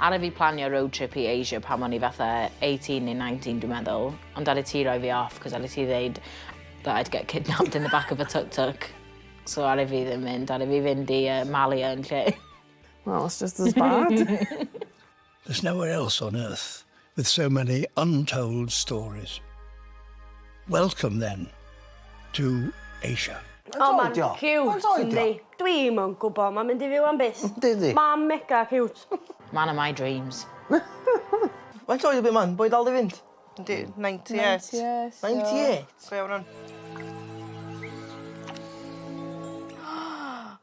Ar fi planio road trip i Asia pan o'n I fatha 18 neu 19 dwi'n meddwl. Ond dali ti roi fi off, cos dali ti ddeud that I'd get kidnapped in the back of a tuk-tuk. So ar fi ddim mynd, ar fi fynd I Malia yn lle. Well, it's just as bad. There's nowhere else on earth with so many untold stories. Welcome, then, to Asia. O, mae'n cute, yndi. Dwi'm yn gwybod, mae'n mynd I fyw am bus. Dydi? Mae'n mega cute. Man of my dreams. Faint oed y byd man? Boi dal I fynd? Yndi, 98. 98? Go iawn rhan.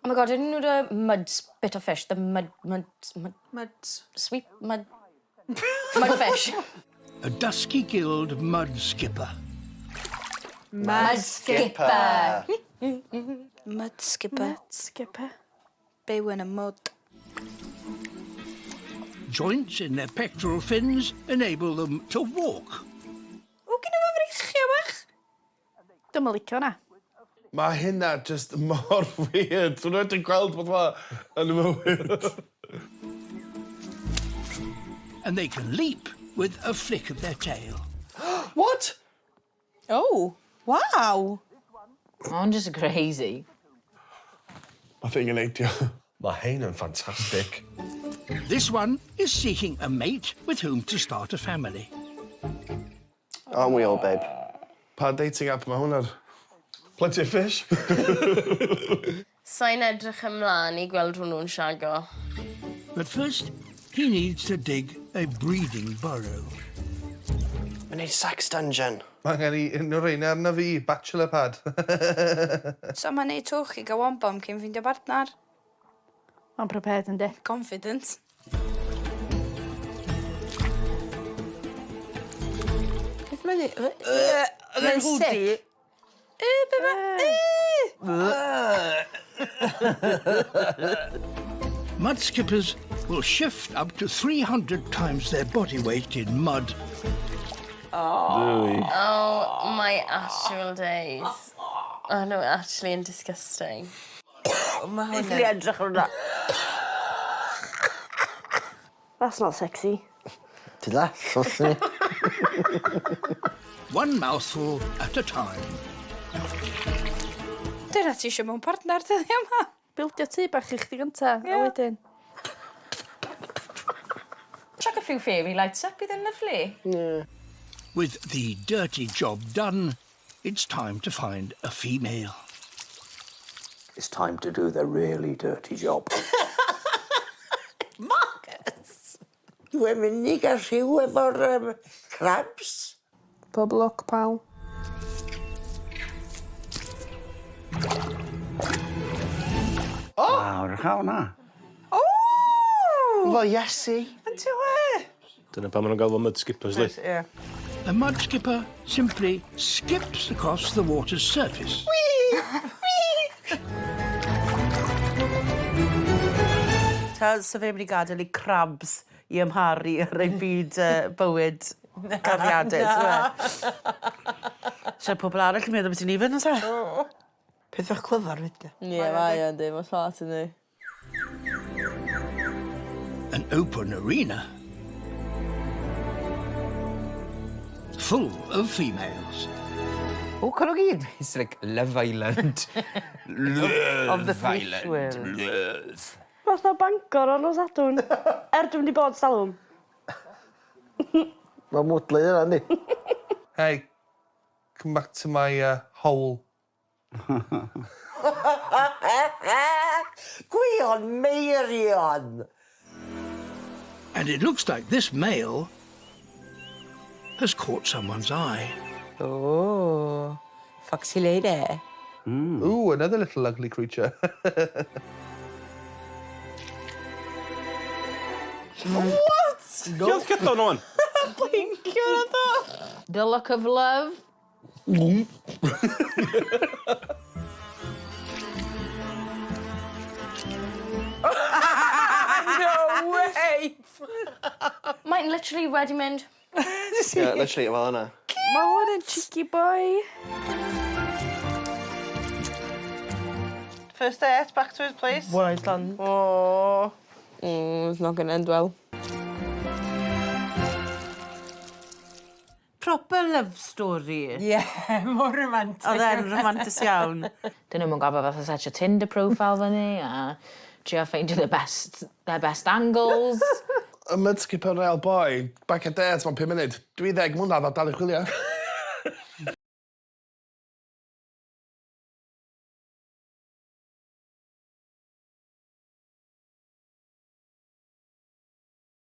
Oh my god, didn't you know the mudskippers fish? The mudfish. A dusky gilled mudskipper. Mudskipper. Mudskipper. Skipper. Byw yn y mud. Joints in their pectoral fins enable them to walk. O, gyda fo freichio bach. Dwi'n licio hwnna. Mae hynna just mor weird. Dwi'n rhaid I gweld bod fa yn y mywyd. And they can leap with a flick of their tail. What? Oh, wow. I'm just crazy. Mae thing yn eidio. Mae hein yn ffantastig. This one is seeking a mate with whom to start a family. Aren't we all, babe? Pa dating app mae hwnna'r? Plenty of fish. Sa'n edrych ymlaen I gweld hwnnw'n siago. But first, he needs to dig a breeding burrow. Mae'n neud sex dungeon. Mae gen I unrhyw reina arna fi, bachelor pad. So mae'n neud twch I gael wambom cyn ffindio partner. Mae'n prepared yndi. Confident. Beth mae'n neud? Mae'n sick. Mudskippers will shift up to 300 times their body weight in mud. Oh, my actual days. Oh, no, actually in disgusting. Beth I edrych ar hwnna? That's not sexy. Did that, saucy? One mouthful at a time. Dyna ti eisiau mewn partner dyddi yma. Bildio tŷ bach I chdi gynta, a wedyn. Chuck a few fairy lights up, bydd yn lyflu. Yeah. With the dirty job done, it's time to find a female. It's time to do the really dirty job. Marcus! Dwi'n mynd I gael rhyw efo'r crabs. Pob look, pal. Wow, rach hwnna. Fo Iesu. Yn ti we? Dyna pan maen nhw'n galw mudskippers, li. Ie. A mudskipper simply skips across the water's surface. So fe mynd I gadael I crabs I ymharu ar ein byd bywyd cariadus. So pobl arall yn meddwl beth i'n even, oes e? Peth fach clyfar, fyd. Ie, mae o'n di, mae'n smart yn di. An open arena full of females. O, can I gyd? It's like Love Island. Of the fish world. Love. Mas na Bangor o'n os adwn. Dwi'n di bod salwm. Mae'n mwdlu yna, yndi? Hey, come back to my hole. Gwion, Meirion! And it looks like this male has caught someone's eye. Oh, foxy lady. Ooh, another little ugly creature. What? Gilled cydon o'n. Blincio na do. The look of love. No way! Mae'n literally wedi mynd. Yeah, literally, fel yna. Mae hwn yn cheeky boy. First date, back to his place. One Iceland. Oh. It's not going to end well. proper love story. Ie, mor romantic. Oedd e'n romantis iawn. Dyn nhw'n gofio fath o set o Tinder profile fyny a trio ffeindio their best angles. Y mudskipper real boy, back at days, mae'n 5 munud. 10 mlynedd a dal i chwilio.